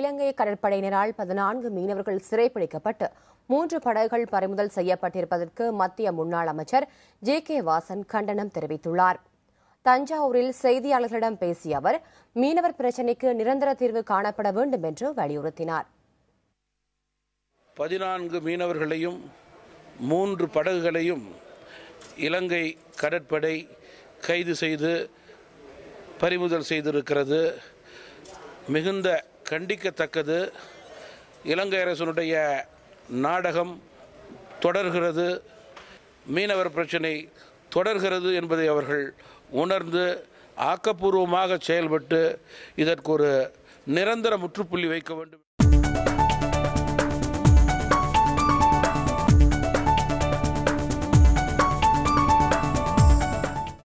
இலங்கை கடற்படையினரால் 14 மீனவர்கள் சிறைப்பிடிக்கப்பட்டு 3 படகுகள் பறிமுதல் செய்யப்பட்டிருப்பதற்கு மத்திய முன்னாள் அமைச்சர் ஜே.கே. வாசன் கண்டனம் தெரிவித்துள்ளார். தஞ்சாவூரில் செய்தியாளர்களிடம் பேசிய அவர், மீனவர் பிரச்சினைக்கு நிரந்தர தீர்வு காணப்பட வேண்டும் என்று வலியுறுத்தினார். 14 மீனவர்களையும் 3 படகுகளையும் இலங்கை கடற்படை கைது செய்து பறிமுதல் செய்திருக்கிறது. மிகுந்த கண்டிக்கத்தக்கது. இலங்கை அரசினுடைய நாடகம் தொடர்கிறது, மீனவர் பிரச்சினை தொடர்கிறது என்பதை அவர்கள் உணர்ந்து ஆக்கப்பூர்வமாக செயல்பட்டு இதற்கு ஒரு நிரந்தர முற்றுப்புள்ளி வைக்க வேண்டும்.